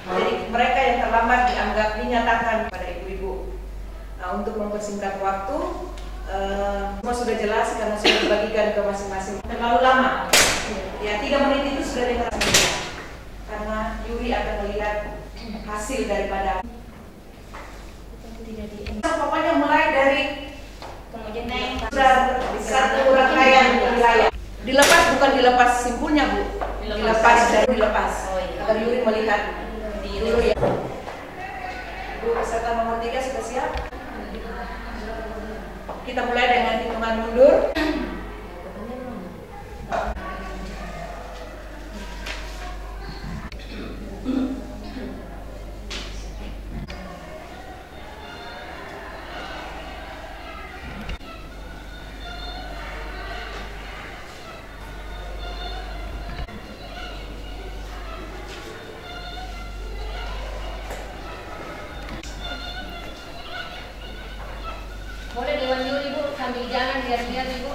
Jadi mereka yang terlambat dinyatakan pada ibu-ibu. Nah, untuk mempersingkat waktu, semua sudah jelas karena sudah dibagikan ke masing-masing. Terlalu lama, ya 3 menit itu sudah dengar karena juri akan melihat hasil daripada. Pokoknya mulai dari satu rangkaian wilayah. Dilepas bukan dilepas simpulnya Bu, dilepas. Agar juri melihat dulu ya. Bu peserta nomor 3 sudah siap? Kita mulai dengan hitungan mundur. Boleh Dewan Juri Bu, sambil jalan biar Ibu.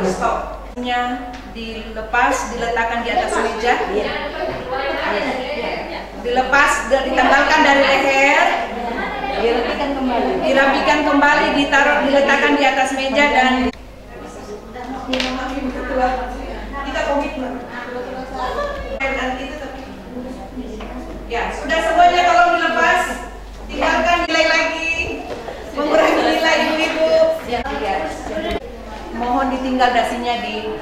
Stopnya dilepas, diletakkan di atas meja, dilepas, ditanggalkan dari leher, dirapikan kembali, ditaruh, diletakkan di atas meja dan kita komitmen. Ya, sudah semuanya tolong dilepas, tinggalkan nilai lagi, mengurangi nilai ibu-ibu. Mohon ditinggal dasinya di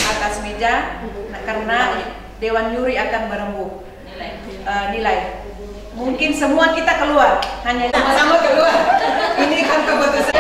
atas meja, karena Dewan Juri akan merembuk nilai. Mungkin semua kita keluar, hanya sama keluar. Ini kan keputusan.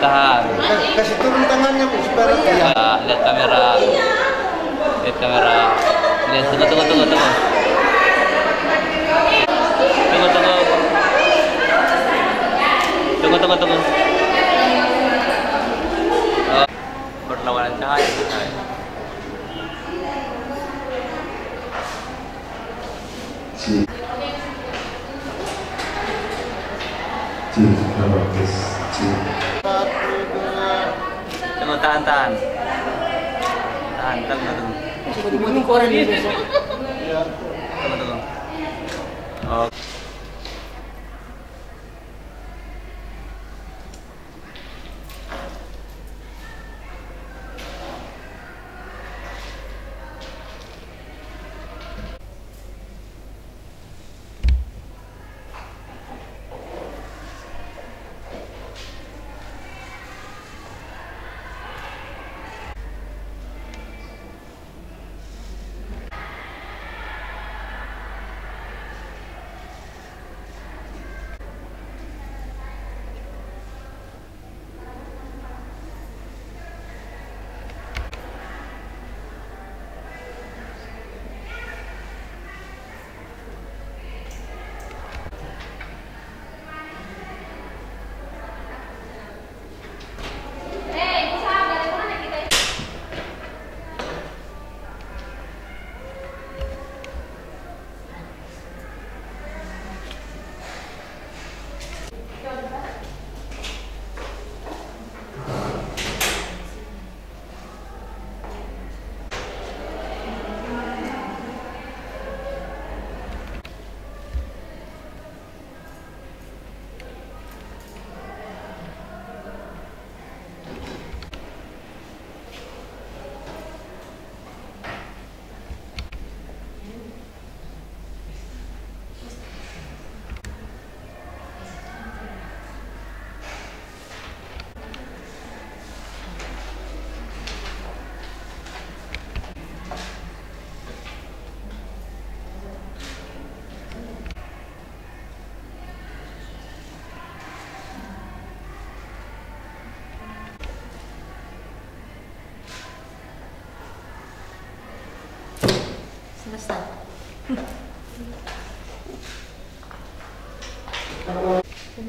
Tahan. Kasih turun tangannya Bu, supaya Ya, lihat kamera. Lihat kamera. Lihat, tunggu. Tunggu. Oh, berlawanan cahaya. Tunggu, tahan. Tunggu koran ini besok. Tunggu. Oh. Selesai. 5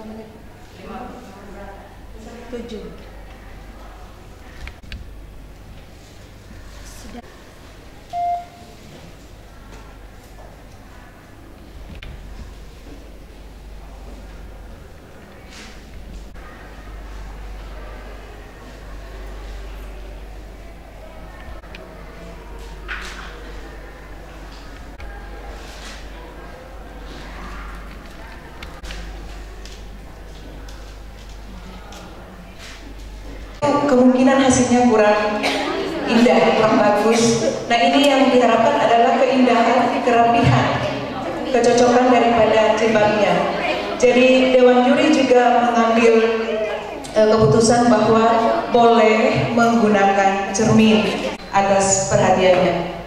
menit. 7. Kemungkinan hasilnya kurang indah, kurang bagus. Nah, ini yang diharapkan adalah keindahan, kerapihan, kecocokan daripada jembangnya. Jadi Dewan Juri juga mengambil keputusan bahwa boleh menggunakan cermin atas perhatiannya.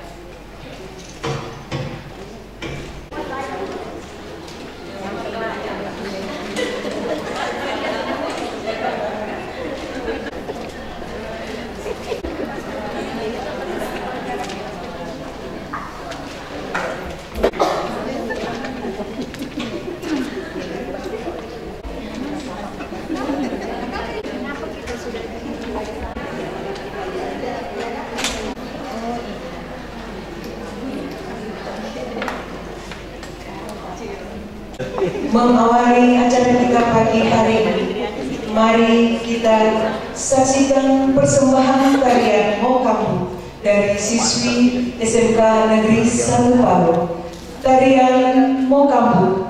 Mengawali acara kita pagi hari ini, mari kita saksikan persembahan tarian Mokambu dari siswi SMK Negeri 1 Palu. Tarian Mokambu.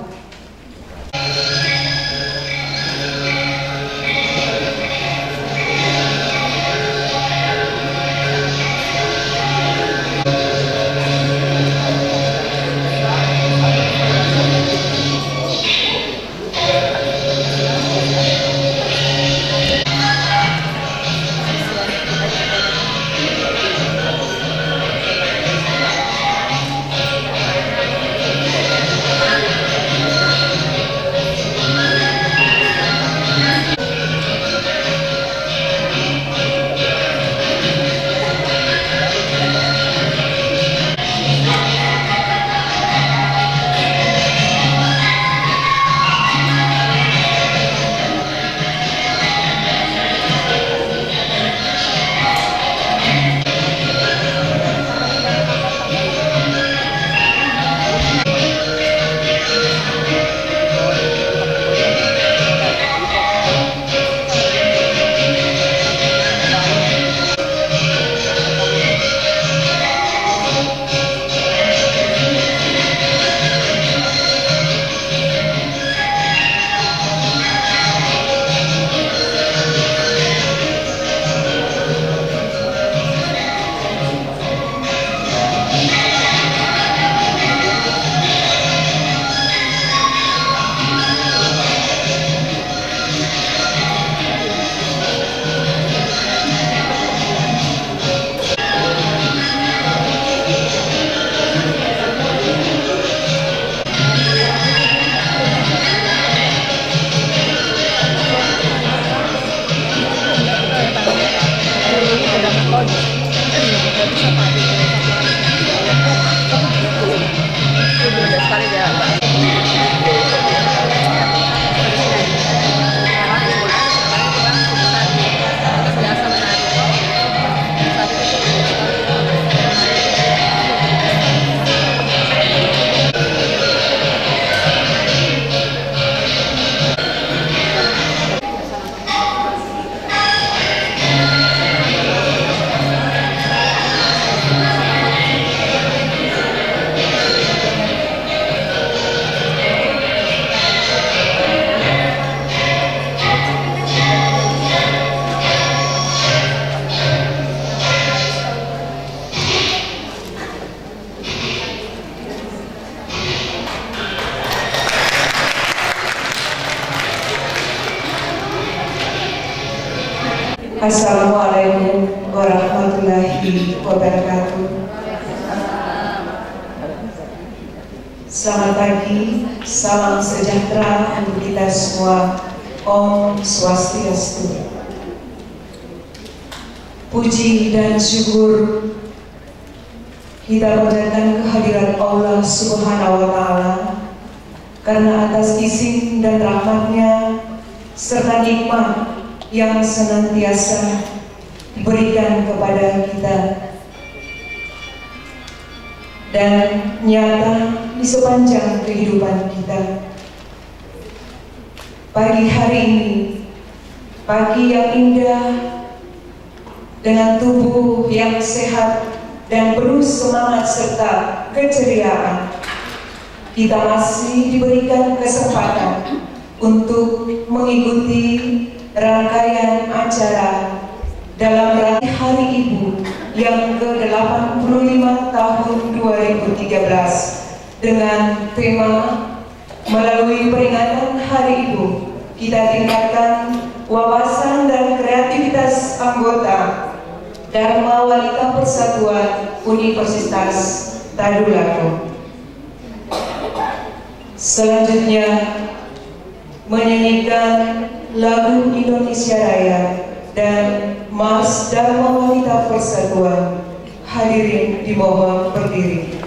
Assalamualaikum warahmatullahi wabarakatuh. Selamat pagi, salam sejahtera untuk kita semua. Om Swastiastu. Puji dan syukur kita panjatkan kehadiran Allah Subhanahu wa Ta'ala, karena atas izin dan rahmat-Nya serta nikmat yang senantiasa diberikan kepada kita dan nyata di sepanjang kehidupan kita. Pagi hari ini, pagi yang indah dengan tubuh yang sehat dan penuh semangat serta keceriaan, kita masih diberikan kesempatan untuk mengikuti rangkaian acara dalam rangkaian Hari Ibu yang ke-85 tahun 2013 dengan tema melalui peringatan Hari Ibu kita tingkatkan wawasan dan kreativitas anggota Dharma Wanita Persatuan Universitas Tadulako. Selanjutnya menyanyikan lagu Indonesia Raya dan Mars Dharma Wanita Persatuan. Hadirin dimohon berdiri.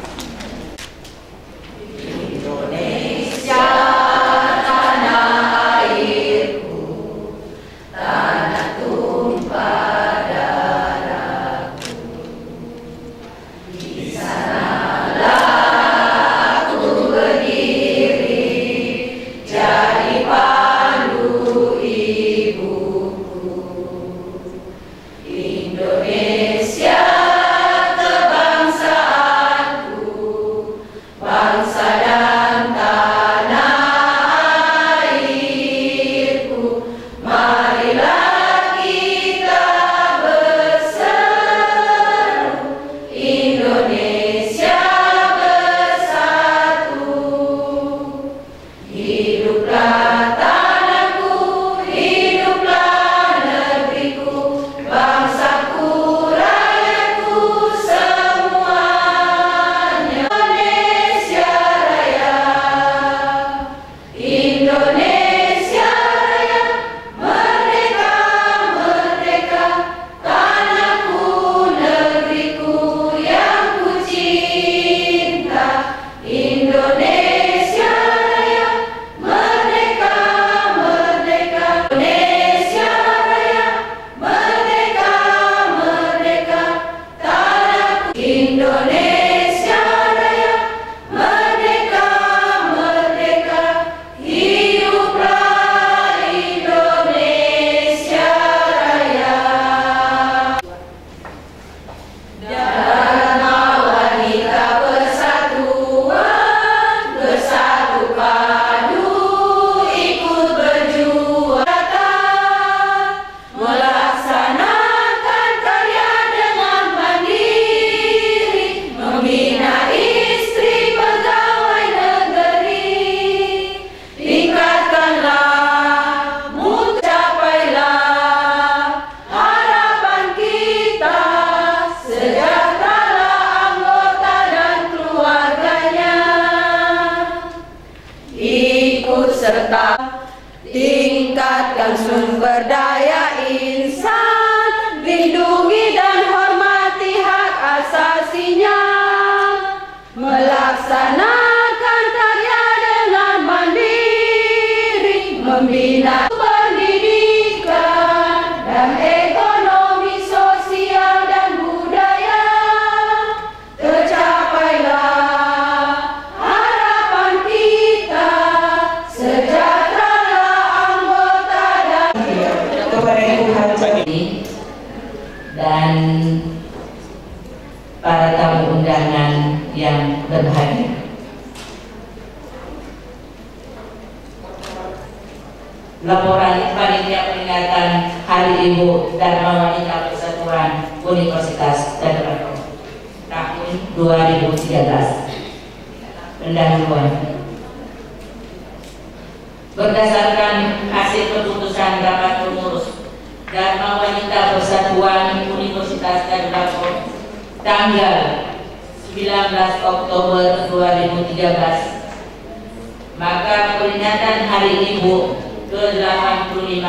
Tingkatkan sumber daya insan, lindungi dan hormati hak asasinya, melaksanakan karya dengan mandiri, membina pendidikan dan ekonomi sosial dan budaya. Tercapailah harapan kita, dan para tamu undangan yang berbahagia. Laporan Panitia Peringatan Hari Ibu Dharma Wanita Persatuan Universitas Tadulako tahun 2013. Pendahuluan. Berdasarkan hasil keputusan rapat pengurus Dharma Wanita Persatuan Universitas Tadulako tanggal 19 Oktober 2013, maka peringatan Hari Ibu ke-85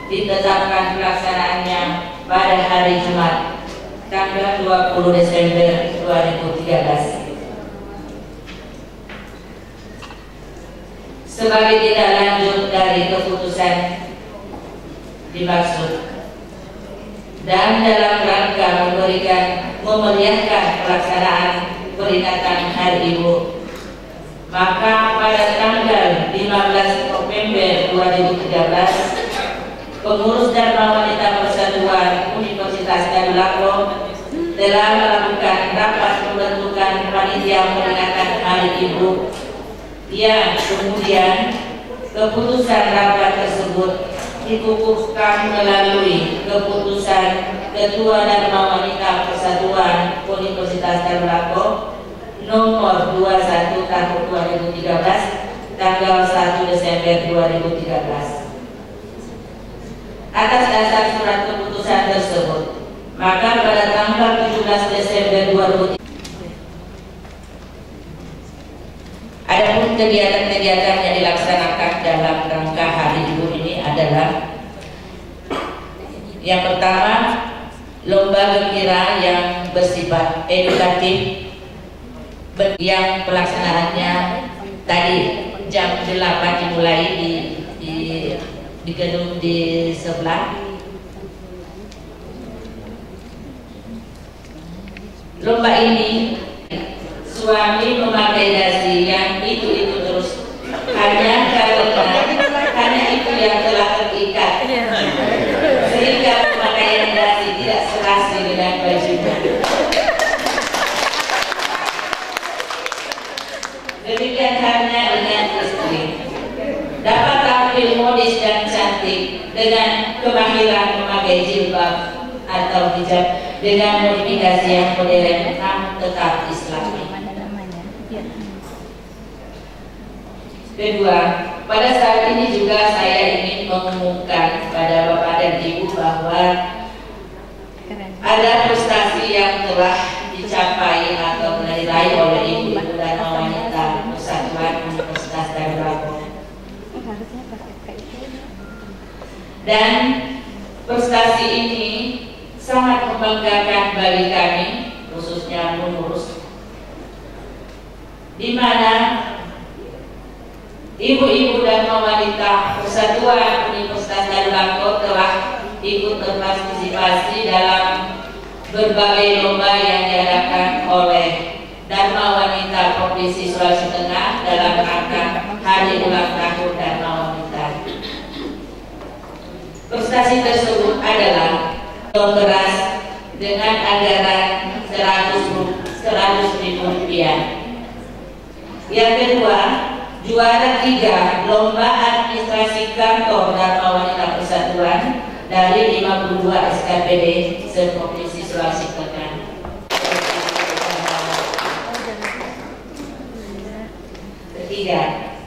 ditetapkan pelaksanaannya pada hari Jumat tanggal 20 Desember 2013. Sebagai tindak lanjut dari keputusan dimaksud dan dalam rangka memeriahkan pelaksanaan peringatan Hari Ibu, maka pada tanggal 15 November 2013 pengurus Dharma Wanita Persatuan Universitas Tadulako telah melakukan rapat pembentukan panitia peringatan Hari Ibu, yang kemudian keputusan rapat tersebut dikukuhkan melalui keputusan Ketua Dharma Wanita Persatuan Universitas Tadulako nomor 21 tahun 2013 tanggal 1 Desember 2013. Atas dasar surat keputusan tersebut, maka pada tanggal 17 Desember 2013 adapun kegiatan-kegiatan yang dilaksanakan dalam rangka Hari Ibu ini adalah yang pertama, lomba gembira yang bersifat edukatif yang pelaksanaannya tadi jam 8 dimulai di gedung di sebelah. Lomba ini suami memakai dasi yang itu terus hanya karena itu yang telah terikat, sehingga pemakaian dasi tidak serasi dengan bajunya. Demikian halnya dengan istri, dapat tampil modis dan cantik dengan kemahiran memakai jilbab atau hijab dengan modifikasi yang modern tetap Islami. Kedua, pada saat ini juga saya ingin mengumumkan kepada Bapak dan Ibu bahwa ada prestasi yang telah dicapai atau diraih oleh Ibu-ibu dan wanita Persatuan Universitas Tadulako. Dan prestasi ini sangat membanggakan bagi kami, khususnya pengurus, di mana ibu-ibu dan wanita Persatuan Universitas Tadulako telah ikut berpartisipasi dalam berbagai lomba yang diadakan oleh Dharma Wanita Provinsi Sulawesi Tengah dalam rangka Hari Ulang Tahun Dharma Wanita. Prestasi tersebut adalah beras dengan anggaran 100.000 rupiah. Yang kedua, juara 3 lomba administrasi kantor Dharma Wanita Persatuan dari 52 SKPD se-Provinsi Sulawesi Tengah. Ketiga,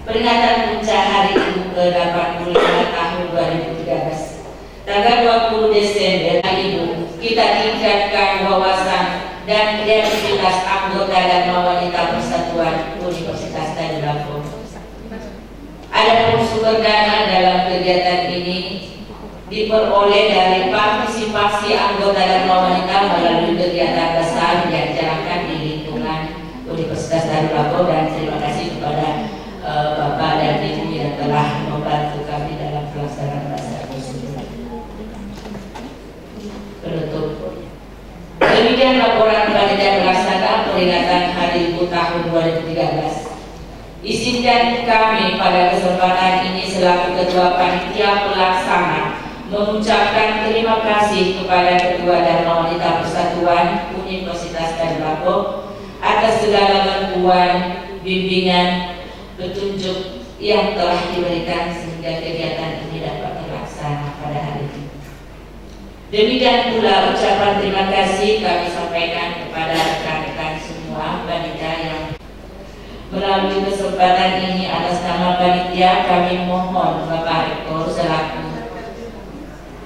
peringatan puncak Hari Ibu ke-85 tahun 2013. Tanggal 20 Desember Hari Ibu, kita tingkatkan wawasan dan kreativitas anggota Dharma Wanita Persatuan Universitas Tadulako. Adapun sumber dana dalam kegiatan ini diperoleh dari partisipasi anggota Dharma Wanita melalui kegiatan besar yang dijalankan di lingkungan Universitas Tadulako, dan terima kasih kepada Bapak dan Ibu yang telah membantu kami dalam pelaksanaan acara tersebut. Penutup. Demikian laporan panitia pelaksana peringatan Hari Ibu tahun 2013. Izinkan kami pada kesempatan ini selaku Ketua Panitia Pelaksana mengucapkan terima kasih kepada Ketua Dharma Wanita Persatuan Universitas Tadulako atas segala bantuan, bimbingan, petunjuk yang telah diberikan sehingga kegiatan ini dapat terlaksana pada hari ini. Demikian pula ucapan terima kasih kami sampaikan kepada rekan-rekan semua panitia yang melalui kesempatan ini atas nama panitia kami mohon Bapak Rektor selaku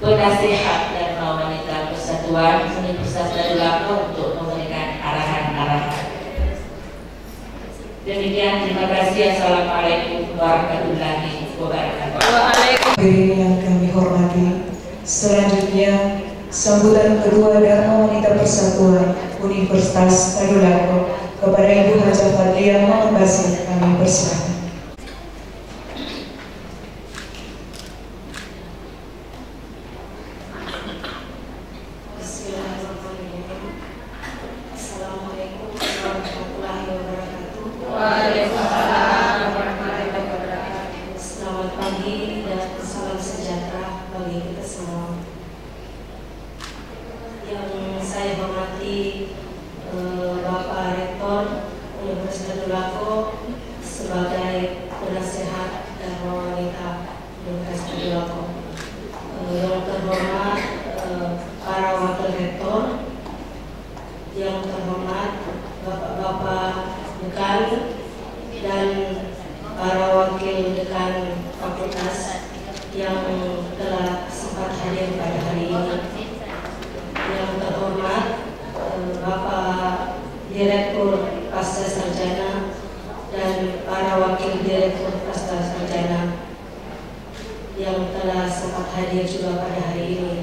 penasihat Dharma Wanita Persatuan Universitas Tadulako untuk memberikan arahan-arahan. Demikian, terima kasih. Assalamualaikum warahmatullahi wabarakatuh. Hadirin yang kami hormati, selanjutnya Sambutan kedua Dharma Wanita Persatuan Universitas Tadulako kepada Ibu Hajah Fadliah Muhammad Basir kami persilakan. Assalamualaikum warahmatullahi wabarakatuh. Waalaikumsalam warahmatullahi wabarakatuh. Selamat pagi dan salam sejahtera bagi kita semua. Yang saya hormati Bapak Rektor Universitas Tadulako sebagai penasehat Dharma Wanita Universitas Tadulako. Yang terhormat para wakil rektor, yang terhormat Bapak-Bapak dekan dan para wakil dekan fakultas yang telah sempat hadir pada hari ini. Yang terhormat Bapak Direktur Pasca Sarjana dan para wakil Direktur Pasca Sarjana yang telah sempat hadir juga pada hari ini.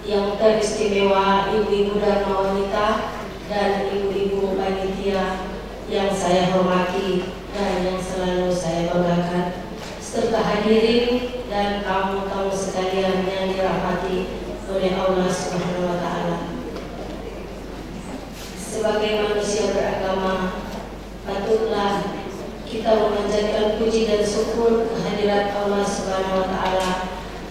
Yang teristimewa ibu-ibu Dharma Wanita dan ibu-ibu panitia yang saya hormati dan yang selalu saya banggakan, serta hadirin dan tamu-tamu sekalian yang dirahmati oleh Allah Subhanahu wa Ta'ala. Sebagai manusia beragama, patutlah kita memanjatkan puji dan syukur kehadirat Allah Subhanahu wa Ta'ala,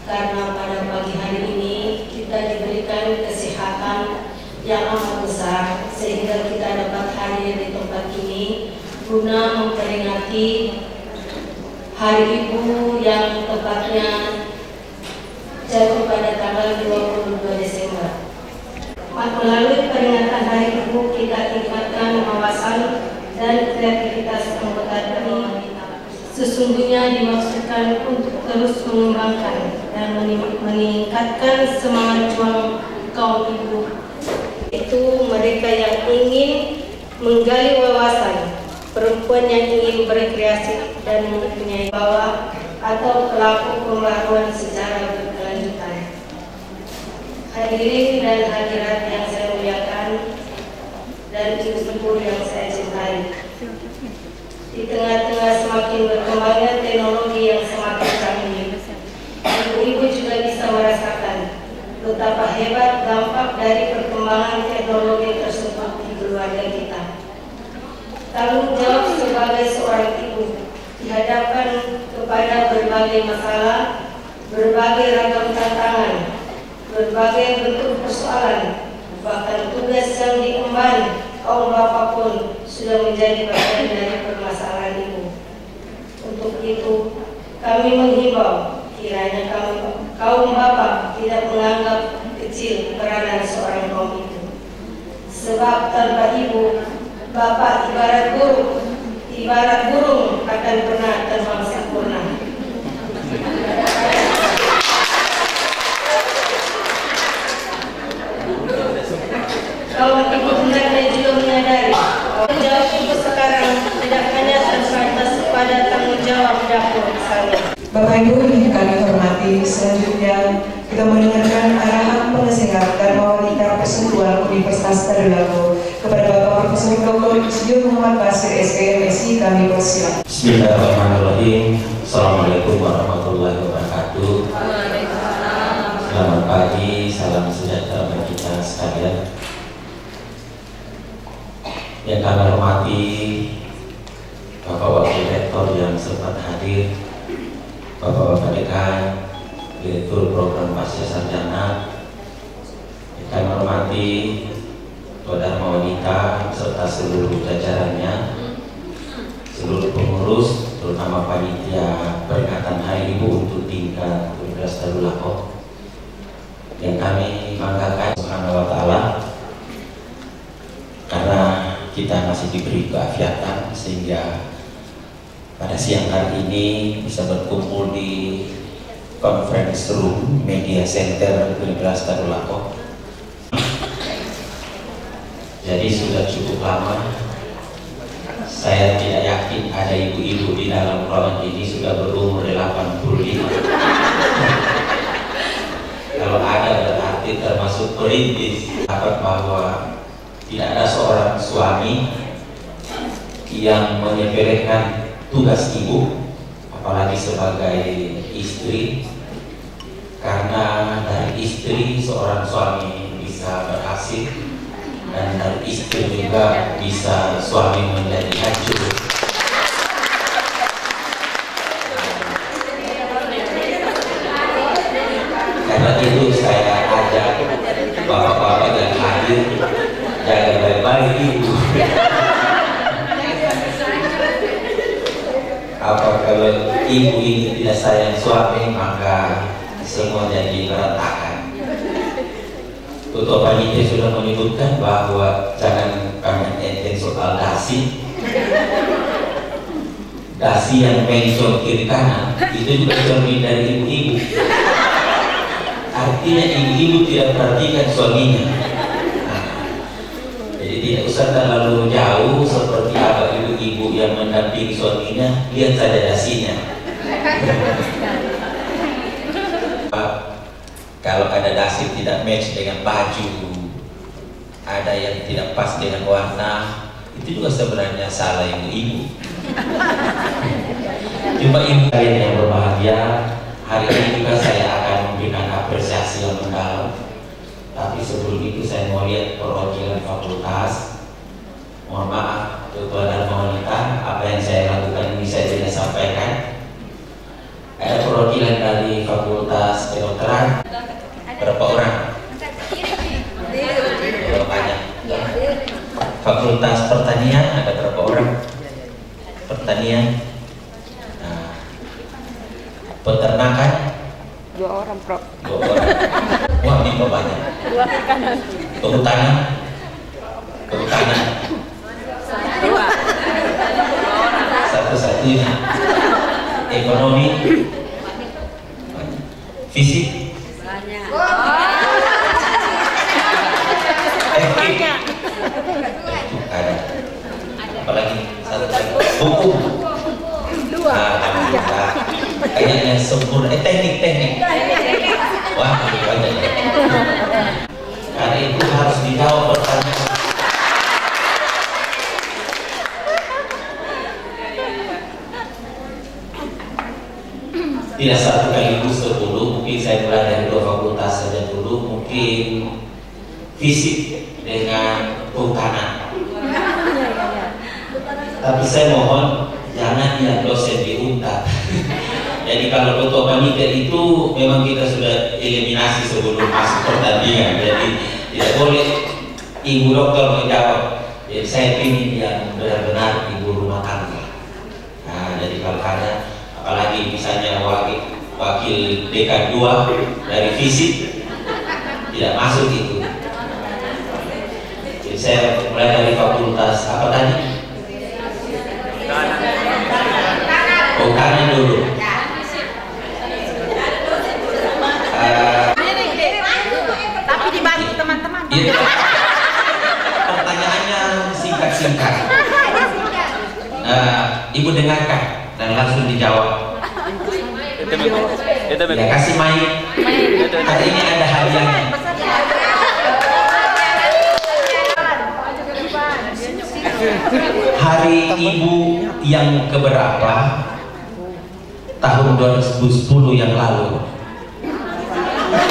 karena pada pagi hari ini kita diberikan kesehatan yang amat besar sehingga kita dapat hadir di tempat ini guna memperingati Hari Ibu yang tepatnya jatuh pada tanggal 22 Desember. Melalui peringatan Hari Ibu, kita tingkatkan wawasan dan kreativitas anggota ini. Sesungguhnya dimaksudkan untuk terus mengembangkan dan meningkatkan semangat juang kaum ibu. Itu mereka yang ingin menggali wawasan, perempuan yang ingin berkreasi dan mempunyai bawah atau pelaku pembaruan secara berkelanjutan. Hadirin dan hadirat yang saya muliakan dan ibu-ibu yang saya cintai, di tengah-tengah semakin berkembangnya teknologi yang semakin canggih, ibu-ibu juga bisa merasakan betapa hebat dampak dari perkembangan teknologi tersebut di keluarga kita. Tanggung jawab sebagai seorang ibu dihadapkan kepada berbagai masalah, berbagai ragam tantangan, berbagai bentuk persoalan, bahkan tugas yang diemban kaum bapak pun sudah menjadi bagian dari permasalahan ibu. Untuk itu, kami menghimbau kiranya kaum bapak tidak menganggap kecil peranan seorang kaum itu. Sebab tanpa ibu, bapak ibarat burung akan pernah terbang sempurna. Kaum ibu hendaknya juga menyadari tanggung jawab ibu sekarang tidak hanya terbatas pada tanggung jawab dapur misalnya. Bapak Ibu yang kami hormati, selanjutnya kita mendengarkan arahan penasehat Dharma Wanita Persatuan Universitas Tadulako kepada Bapak Profesor Dr. Insinyur Muhammad Basir SPMSI kami persilakan. Bismillahirrahmanirrahim. Assalamualaikum warahmatullahi wabarakatuh. Selamat pagi, salam sejahtera bagi kita sekalian. Yang kami hormati Bapak Wakil Rektor yang sempat hadir, Bapak-Bapak Dekan, Direktur Program Pasca Sarjana, yang kami hormati Dharma Wanita serta seluruh jajarannya, seluruh pengurus, terutama panitia peringatan Hari Ibu untuk tingkat Universitas Tadulako, yang kami banggakan Subhanahu wa Ta'ala karena kita masih diberi keafiatan sehingga pada siang hari ini bisa berkumpul di conference room media center Universitas Tadulako. Jadi sudah cukup lama saya tidak yakin ada ibu-ibu di dalam ruangan ini sudah berumur 85. Kalau ada termasuk perintis, dapat bahwa tidak ada seorang suami yang menyepelekan tugas ibu, apalagi sebagai istri, karena dari istri seorang suami bisa berhasil, dan dari istri juga bisa suami menjadi hancur. Karena itu saya ajak bapak-bapak yang hadir, jaga baik-baik ibu. Apa kalau ibu ini tidak sayang suami, maka semua jadi berantakan. Ketua Panitia sudah menyebutkan bahwa jangan kami enteng soal dasi. Dasi yang mencong kiri kanan itu juga cermin dari ibu-ibu. Artinya ibu-ibu tidak perhatikan suaminya. Jadi tidak usah terlalu jauh seperti apa ibu-ibu yang mendampingi suaminya, lihat saja dasinya. Kalau ada dasi tidak match dengan baju, ada yang tidak pas dengan warna, itu juga sebenarnya salah ibu-ibu. Cuma ibu kalian yang berbahagia, hari ini juga saya akan memberikan apresiasi yang mendalam. Tapi sebelum itu saya mau lihat perwakilan fakultas. Mohon maaf, Ketua Dharma Wanita, apa yang saya lakukan ini saya tidak sampaikan. Ada perwakilan dari Fakultas Kedokteran. Berapa orang? Berapa banyak? Fakultas Pertanian ada berapa orang? Pertanian. Nah, peternakan? 2 orang, Prof. 2 orang. Wah, ini banyak. 2 kanan. Kehutanan? Kehutanan? 2. Satu-satunya. Ekonomi? Fisik? Banyak. Ada. Apalagi satu lagi. Hukum? 2. Alhamdulillah. Kayaknya sempurna. Teknik. Wah, banyak. Karena itu harus dijawab pertanyaan. Tidak satu kaligus 10, mungkin saya mulai dari 2 fakultas saja dulu, mungkin fisik dengan kehutanan. Tapi saya mohon jangan yang dosen di UNTAD. Jadi kalau ketua panitia itu memang kita sudah eliminasi sebelum masuk pertandingan. Jadi tidak boleh ibu dokter menjawab. Jadi saya ingin yang benar-benar ibu rumah tangga. Nah, jadi kalau ada apalagi misalnya wakil dekan 2 dari fisik tidak masuk itu. Jadi saya mulai dari fakultas apa tadi? Kehutanan dulu. Tapi dibantu teman-teman. Iya. Pertanyaannya singkat-singkat. Ibu dengarkan dan langsung dijawab. Ya, kasih mic. Hari ini ada hadiahnya. Hari Ibu yang keberapa? Tahun 2010 yang lalu. 82.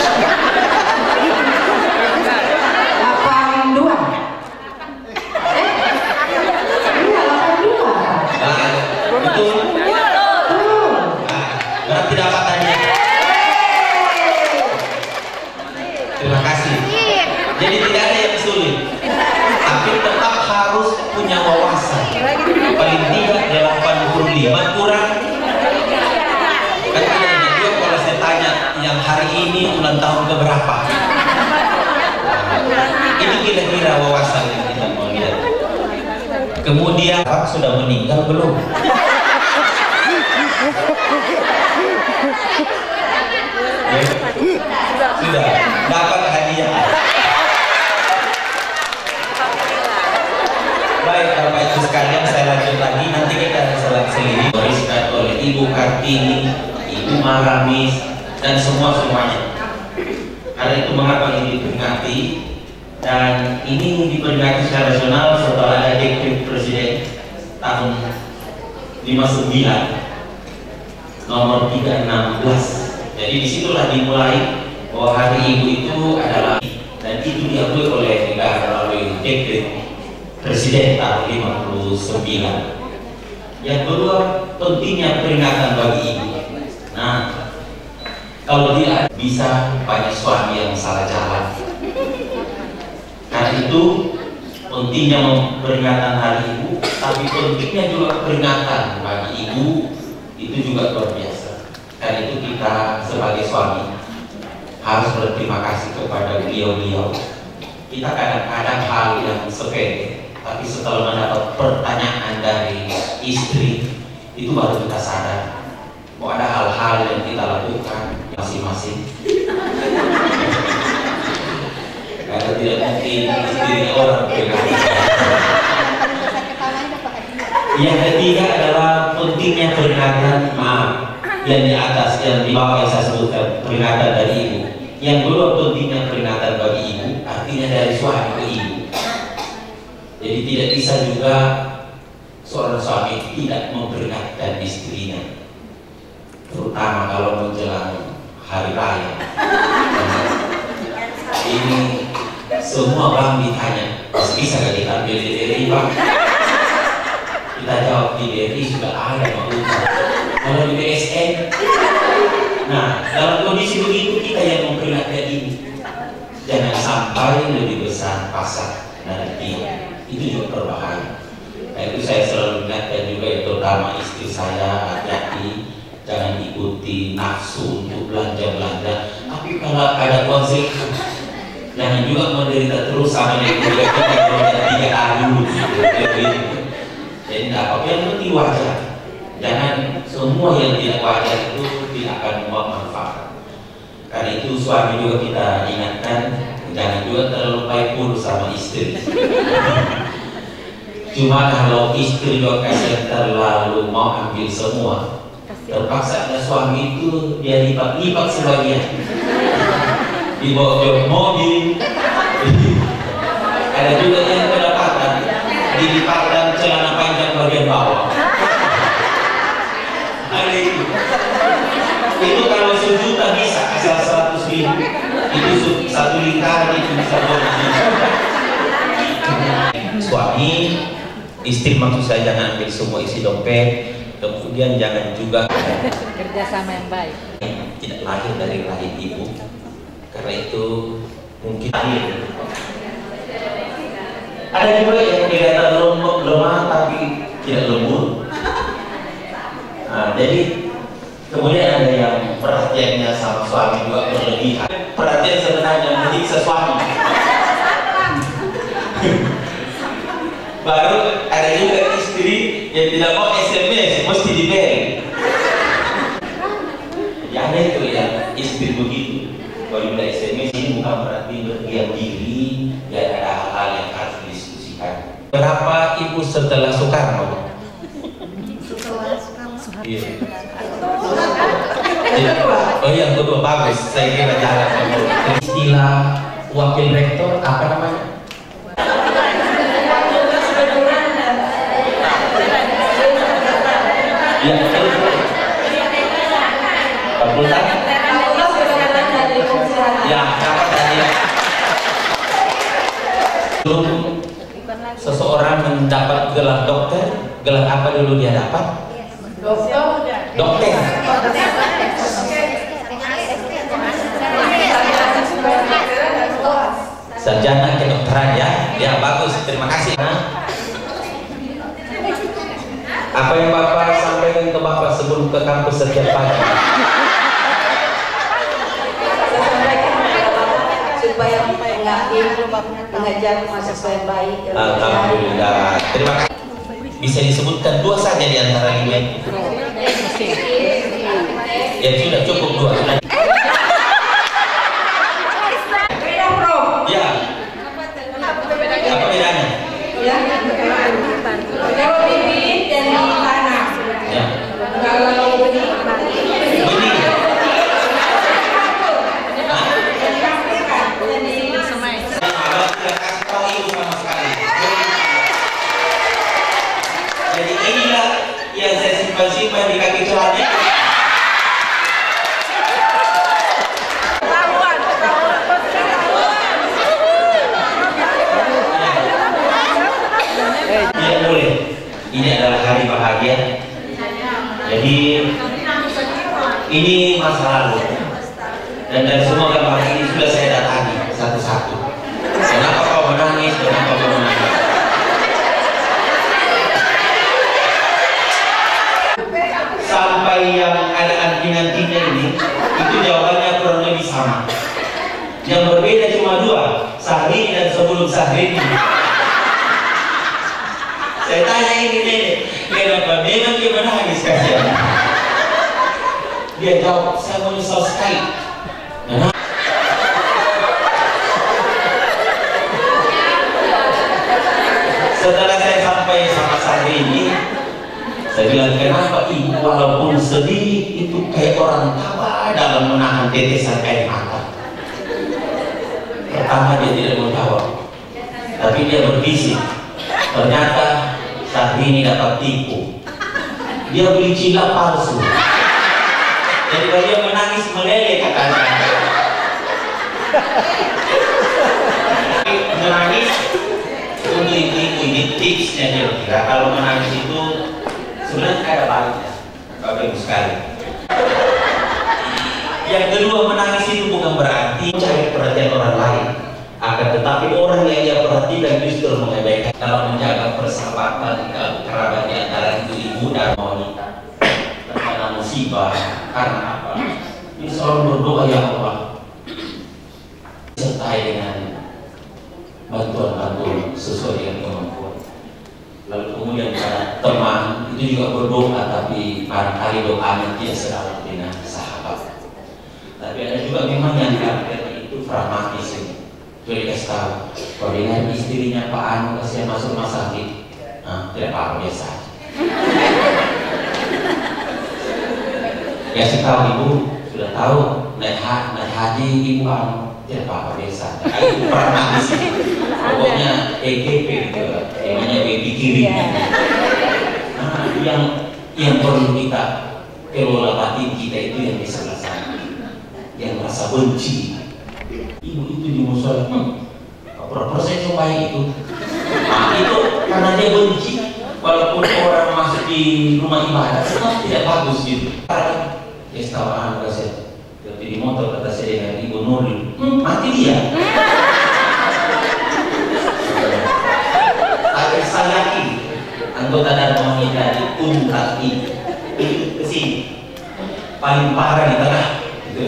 Betul. Berarti dapat tadi. Terima kasih. Jadi tidak ada yang sulit, tapi tetap harus punya wawasan. Paling tidak 85 kurang. Kan tidak ingat juga kalau saya tanya yang hari ini ulang tahun keberapa. Itu kira-kira wawasan yang kita mau lihat. Kemudian sudah meninggal belum? Sudah dapat hadiah. Baik, Bapak Ibu sekalian, saya lanjut lagi. Nanti kita selang-seling diwariskan oleh Ibu Kartini, Ibu Maramis, dan semuanya. Karena itu mengapa ini diperingati, dan ini diperingati secara nasional setelah ada dekret Presiden tahun 59 nomor 316. Jadi disitulah dimulai bahwa Hari Ibu itu adalah, dan itu diakui oleh negara melalui dekret Presiden tahun 59. Yang kedua, pentingnya peringatan bagi ibu. Nah, kalau tidak bisa banyak suami yang salah jalan. Karena itu pentingnya peringatan Hari Ibu, tapi pentingnya juga peringatan bagi ibu itu juga luar biasa. Karena itu kita sebagai suami harus berterima kasih kepada beliau-beliau. Kita kadang-kadang hal yang sepele, tapi setelah mendapat pertanyaan dari istri, itu baru kita sadar bahwa ada hal-hal yang kita lakukan masing-masing. Karena tidak mungkin istrinya orang pegang. Yang ketiga adalah pentingnya peringatan, maaf, yang di atas, yang di bawah yang saya sebutkan, peringatan dari ibu. Yang kedua, pentingnya peringatan bagi ibu, artinya dari suami ke ibu. Jadi tidak bisa juga seorang suami tidak memperingatkan istrinya, terutama kalau menjelang hari raya. Ini semua bank ditanya, bisa gak kita ambil di BRI Bang? Kita jawab di BRI sudah ada mau utang. Kalau di BSN, nah dalam kondisi begitu kita yang memperingatkan ini, jangan sampai lebih besar pasar nanti, itu juga berbahaya. Nah itu saya selalu ingatkan juga, terutama istri saya, hati-hati, jangan ikuti nafsu untuk belanja-belanja. Tapi kalau ada konsep, jangan juga menderita terus sama yang tiga kali dulu. Jadi tidak apa-apa, yang penting wajar. Jangan semua yang tidak wajar itu tidak akan membawa manfaat. Karena itu suami juga kita ingatkan, jangan juga terlalu baik pun sama istri. Cuma kalau istri juga kasih terlalu mau ambil semua, terpaksa ada suami itu dia lipat-lipat sebagian, dibawa ke mobil. Ada juga yang kedapatan dilipatkan celana panjang bagian bawah. Ada itu kalau sejuta bisa, asal 100.000 itu satu lingkaran itu bisa 12.000. Suami, istri maksud saya jangan ambil semua isi dompet. Kemudian jangan juga kerjasama yang baik. Tidak lahir dari rahim ibu, karena itu mungkin ada juga yang kelihatan lemah tapi tidak lembut. Nah, jadi kemudian ada yang perhatiannya sama suami juga berlebihan. Perhatian sebenarnya menyiksa suami. Baru ada juga istri yang tidak mau SMS, mesti diberi. Ya ada itu ya, istri begitu. Kalau tidak SMS ini bukan berarti berdiam diri, ya ada hal-hal yang harus didiskusikan. Berapa ibu setelah Soekarno? Iya. Oh yang kedua bagus, saya kira jalan. Istilah wakil rektor apa namanya? Ya, fakultas. Ya, apa tadi? Belum seseorang mendapat gelar dokter, gelar apa dulu dia dapat? Dokter. Sarjana kedokteran ya, ya bagus, terima kasih. Apa yang Bapak sampaikan ke Bapak sebelum ke kampus setiap pagi? Saya sampaikan kepada Bapak supaya mengajar mahasiswa yang baik. Alhamdulillah, terima kasih. Bisa disebutkan dua saja di antara lima. Ya sudah cukup dua. Beda bro. Ya. Apa bedanya? Ya. Kalau bibit dan tanah. Ya. Kalau benih. Benih. Jadi ini masa lalu. Dan dari semua gambar ini sudah saya datangi satu-satu. Kenapa kau menangis? Kenapa kau menangis? Sampai yang ada anti-antinya ini, itu jawabannya kurang lebih sama. Yang berbeda cuma dua, Syahrini dan sebelum Syahrini. Saya tanya ini nenek, kenapa memang dia menangis kasihan? Dia jawab, saya menyesal sekali. Setelah saya sampai sama Syahrini, saya bilang, kenapa ibu walaupun sedih itu kayak orang tabah dalam menahan tetesan air mata? Pertama dia tidak mau jawab, tapi dia berbisik. Ternyata Syahrini dapat tipu. Dia beli cilak palsu. Jadi kalau dia menangis meleleh katanya. Menangis untuk ini tipsnya dia kira kalau menangis itu sebenarnya ada baiknya. Bagus sekali. Yang kedua, menangis itu bukan berarti mencari perhatian orang lain, akan tetapi orang yang dia perhatikan justru mengabaikan. Dalam menjaga persahabatan kerabat di antara ibu dan wanita terkena musibah karena apa? Ini selalu berdoa, ya Allah, sertai dengan bantuan-bantuan sesuai dengan kemampuan. Lalu kemudian para teman itu juga berdoa, tapi barangkali doanya tidak sedalam dengan sahabat. Tapi ada juga memang yang karakter itu pragmatis ini. Jadi dikasih tahu, kalau dengan istrinya Pak Anu kasihan masuk rumah sakit, tidak apa-apa, biasa. Kasih tahu ibu, sudah tahu naik haji ibu Anu, tidak apa-apa, biasa. Itu pragmatis. Pokoknya EGP gitu, namanya pikirin. Yang perlu kita kelola batin kita itu yang di sebelah sana, yang merasa benci. Ibu itu di musola, saya coba itu. Itu karena dia benci, walaupun orang masuk di rumah ibadah, tidak bagus gitu. Dia setawa saya, tapi di motor kata saya dengan ibu Nurul, mati dia. Tapi saya yakin anggota dan wanita di umrat ini ke sini paling parah di tengah gitu.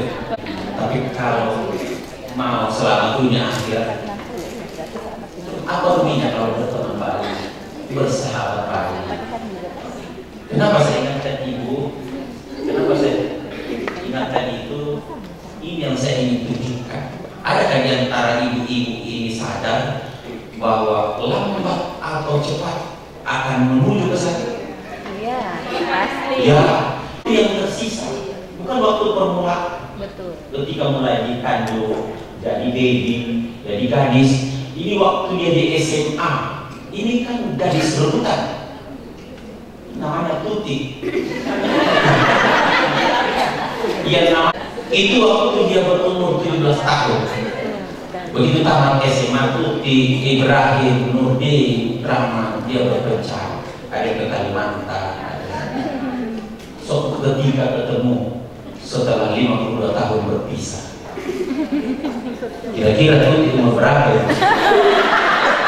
Tapi kalau mau selamat dunia akhirat, apa ruginya kalau berteman baik, bersahabat baik? Kenapa saya ingatkan ibu? Kenapa saya ingatkan itu? Ini yang saya ingin tunjukkan. Adakah di antara ibu-ibu ini sadar bahwa lambat atau cepat akan menuju ke sana? Iya, pasti. Ya, itu yang tersisa. Bukan waktu permulaan. Betul. Ketika mulai dikandung, jadi baby, jadi gadis. Ini waktu dia di SMA. Ini kan gadis rebutan. Namanya Tuti. Yang nama itu waktu dia berumur 17 tahun. Begitu tamat SMA, Tuti, Ibrahim, Nurdin, Rahman, dia berpencar. Ada ke Kalimantan. Suatu ketika ketemu setelah 52 tahun berpisah. Kira-kira Tuti umur berapa?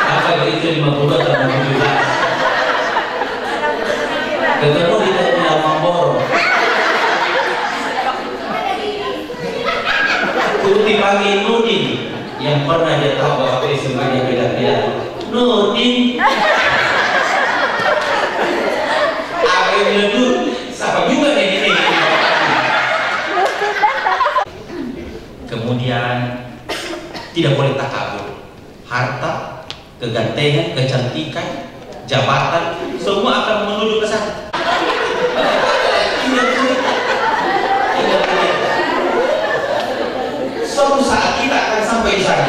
Apa itu 52 tahun 17? Ketemu di terminal Mamboro. Tuti panggil Nurdin. Yang pernah dia tahu bahwa sebenarnya beda-beda. Nurdin. Apa yang meleduk? Siapa juga ini? Kemudian tidak boleh takabur. Harta, kegantengan, kecantikan, jabatan, semua akan menuju ke sana. Suatu saat kita akan sampai di sana.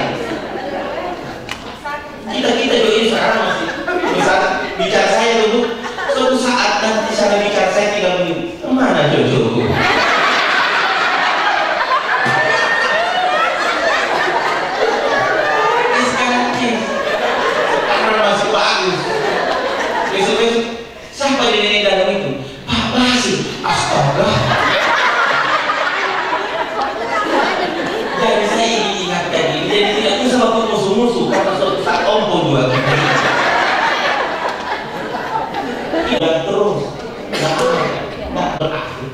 Kita juga sekarang masih misalnya bicara saya dulu. Suatu saat nanti saya bicara saya tinggal begini. Kemana Jojo? Karena masih bagus. Besok-besok sampai di nenek dan Astaga. Jadi saya ingin ingatkan ini, jadi tidak usah waktu musuh-musuh karena suatu saat ompong juga. Tidak terus, tidak berakhir.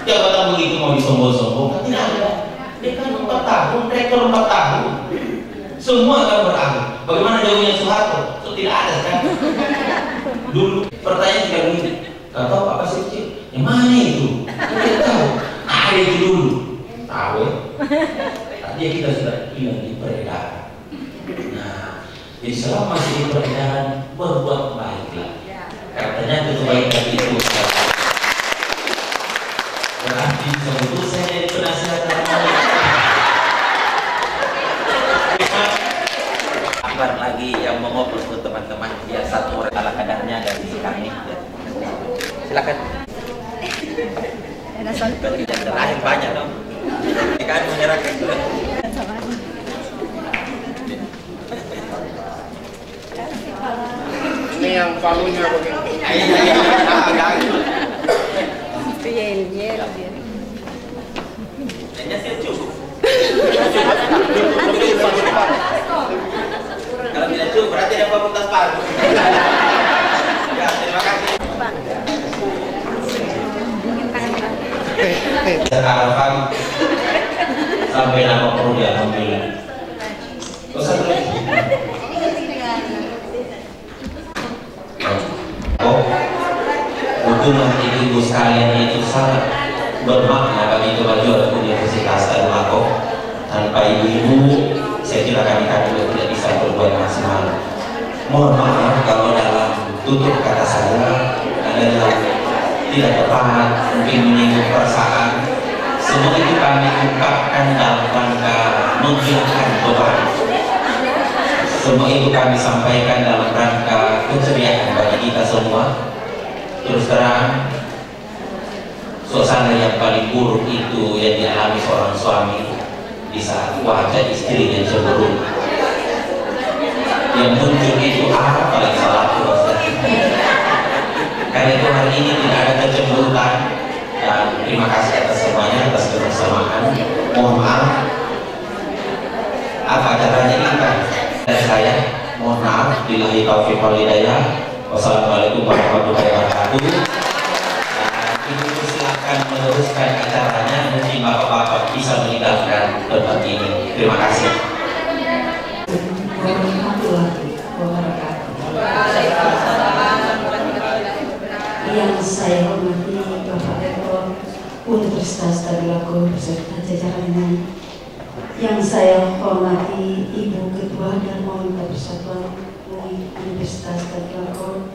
Jabatan begitu mau disombong-sombongkan, tidak ada. Dekan 4 tahun, rekor 4 tahun. Semua akan berakhir. Bagaimana jauhnya Soeharto? So, tidak ada kan? Dulu pertanyaan juga begini, gak tahu apa sih Cik? Yang mana itu? Tidak tahu. Ada itu dulu. Tahu ya? Tadinya kita sudah hilang di peredaran. Nah, jadi selama masih di peredaran, berbuat baiklah. Katanya kebaikan itu berarti sebetulnya saya jadi penasihat Akbar lagi yang mengobrol untuk teman-teman biar satu orang ala kadarnya dari kami. Silakan. Terakhir banyak dong. Kan menyerahkan dulu. Ini yang palunya begini. Itu yel-yel dia. Hanya saya cukup. Kalau tidak cukup berarti ada fakultas baru. Ya, terima kasih. Sekarang sampai nama perlu diambil. Hubungan ibu sekalian itu sangat bermakna bagi kemajuan Universitas Tadulako. Tanpa ibu-ibu, saya kira kami tidak bisa berbuat maksimal. Mohon maaf kalau dalam tutur kata saya ada yang tidak tepat, mungkin menyinggung perasaan. Semua itu kami ungkapkan dalam rangka menghilangkan beban. Semua itu kami sampaikan dalam rangka keceriaan bagi kita semua. Terus terang, suasana yang paling buruk itu yang dialami seorang suami di saat wajah istrinya cemberut. Yang muncul itu apa paling salah itu? Karena itu hari ini tidak ada kecemburutan. Dan terima kasih atas semuanya, atas kebersamaan. Mohon maaf, apa caranya kita dan saya mohon maaf. Billahi taufiq wal hidayah. Wassalamualaikum warahmatullahi wabarakatuh. Ibu silakan meneruskan acaranya. Mungkin bapak-bapak bisa meninggalkan tempat ini. Terima kasih. Yang saya hormati Bapak Rektor Universitas Tadulako beserta jajarannya. Yang saya hormati Ibu Ketua Dharma Wanita Persatuan Universitas Tadulako.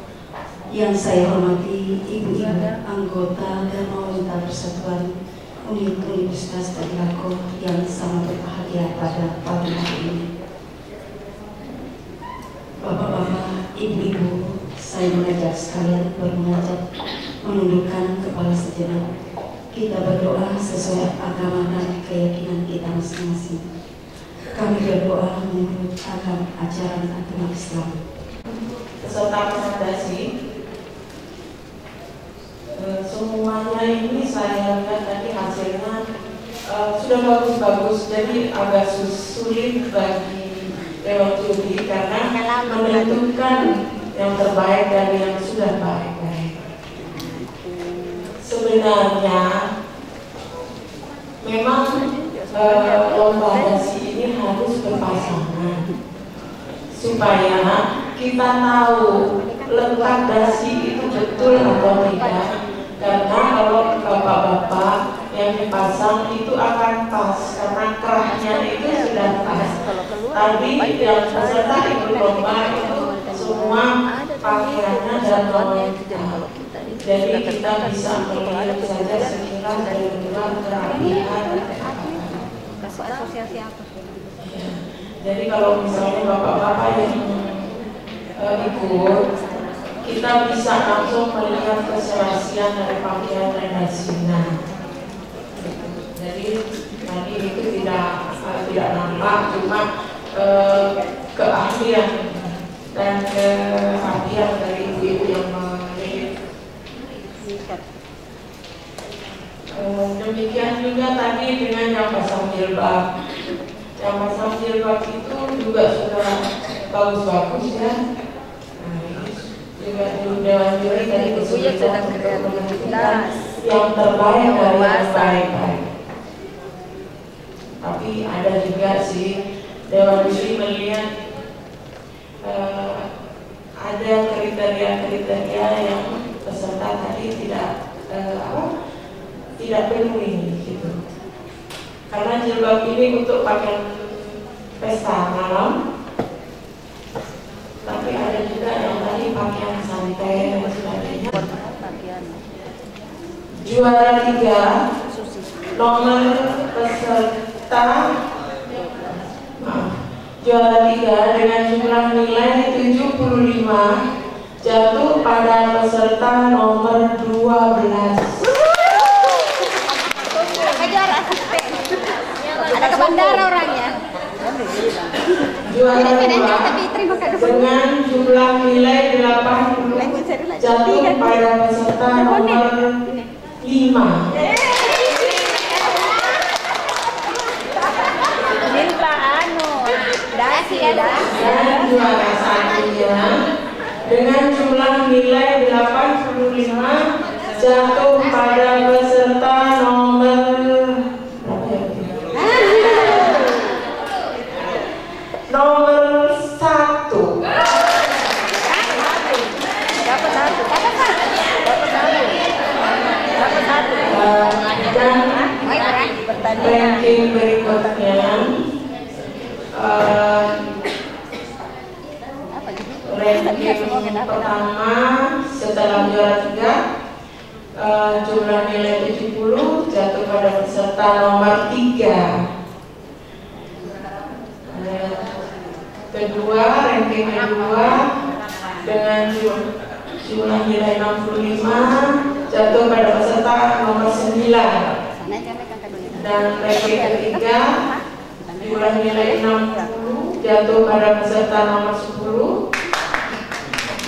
Yang saya hormati ibu-ibu anggota Dharma Wanita Persatuan Universitas Tadulako yang sangat berbahagia pada pagi hari ini. Bapak-bapak, ibu-ibu, saya mengajak sekalian bermunajat, menundukkan kepala sejenak. Kita berdoa sesuai agama dan keyakinan kita masing-masing. Kami berdoa menurut agama ajaran agama Islam. Peserta presentasi semuanya ini saya lihat tadi hasilnya sudah bagus-bagus, jadi agak sulit bagi Dewan Juri karena menentukan yang terbaik dari yang sudah baik-baik. Sebenarnya memang lomba dasi ini harus berpasangan supaya kita tahu letak dasi itu betul atau tidak. Karena kalau bapak-bapak yang dipasang itu akan pas karena kerahnya itu sudah pas. Tadi yang peserta ikut lomba itu semua pakaiannya dan wanita. Jadi kita bisa melihat saja sekitar dari luar kerapihan. Asosiasi apa? Jadi kalau misalnya bapak-bapak yang ikut, kita bisa langsung melihat keserasian dari pakaian dan hasilnya. Jadi tadi itu tidak nampak, cuma keahlian dan keahlian dari ibu-ibu yang memilih Demikian juga tadi dengan yang pasang jilbab. Yang pasang jilbab itu juga sudah bagus-bagus ya. Juga Dewan Juri tadi kesulitan untuk menentukan yang terbaik dari yang baik-baik. Tapi ada juga sih Dewan Juri melihat ada kriteria-kriteria yang peserta tadi tidak penuhi gitu. Karena jilbab ini untuk pakaian pesta malam, tapi ada juga yang tadi pakaian santai dan sebagainya. Juara 3 nomor peserta juara 3 dengan jumlah nilai 75 jatuh pada peserta nomor 12. Ada ke bandara orangnya. Juara 2 dengan jumlah nilai 80 jatuh pada peserta nomor 5. Dan juara 1 dengan jumlah nilai 85 jatuh pada peserta nomor 1. Dan ranking berikutnya ranking pertama setelah juara 3 jumlah nilai 70 jatuh pada peserta nomor 3. Kedua, ranking kedua dengan jumlah nilai 65 jatuh pada peserta nomor 9. Dan ranking ketiga jumlah nilai 60 jatuh pada peserta nomor 10.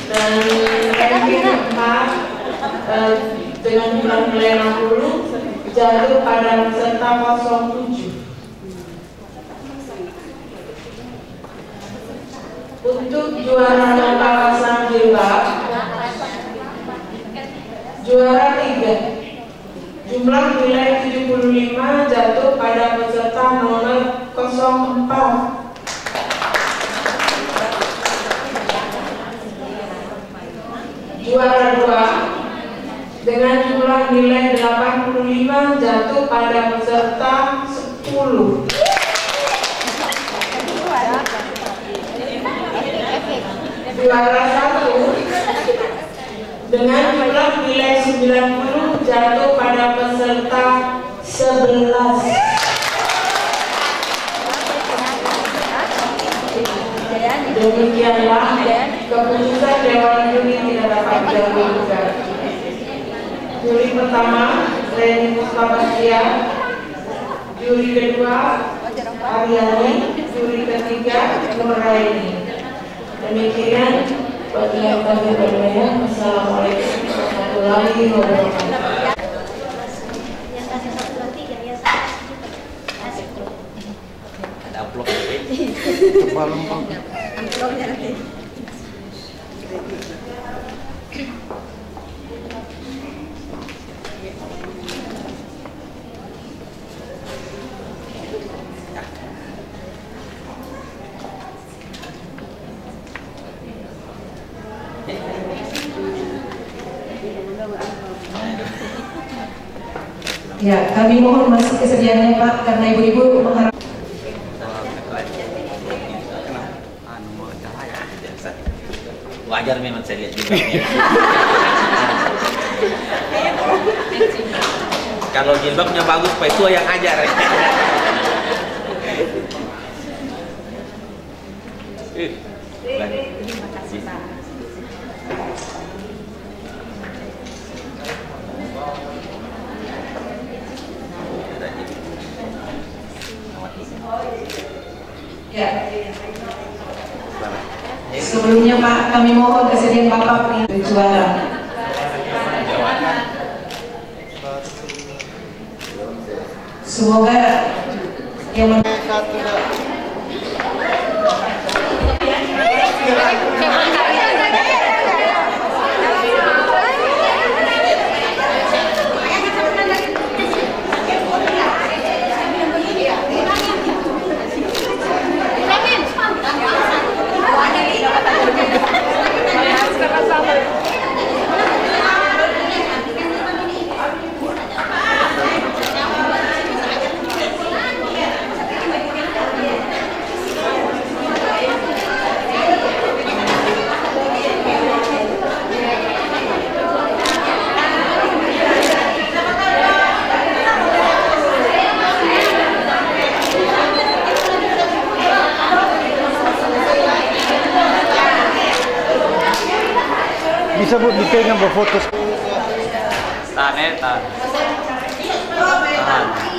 Dan ranking keempat dengan jumlah nilai 60 jatuh pada peserta 07. Untuk juara lomba pasang jilbab, juara 3 jumlah nilai 75 jatuh pada peserta nomor 04. Juara 2 dengan jumlah nilai 85 jatuh pada peserta 10. Juara 1 dengan jumlah nilai 90 jatuh pada peserta 11. Demikianlah keputusan Dewan Juri tidak dapat dilakukan. Juri pertama Reni Mustafasia, juri kedua Ariani, juri ketiga Nuraini. Demikian bagian kami berdaya. Assalamualaikum warahmatullahi wabarakatuh. Ada amplop. Amplopnya nanti. Ya, kami mohon masih kesediaannya Pak, karena ibu-ibu mengharap. Wajar memang saya lihat juga. Kalau jilbabnya bagus, Pak Tua yang ajar. Terima kasih Pak. Ya. Sebelumnya Pak, kami mohon kesediaan Bapak juara. Semoga yang bisa bu ditengang berfoto. Tahan.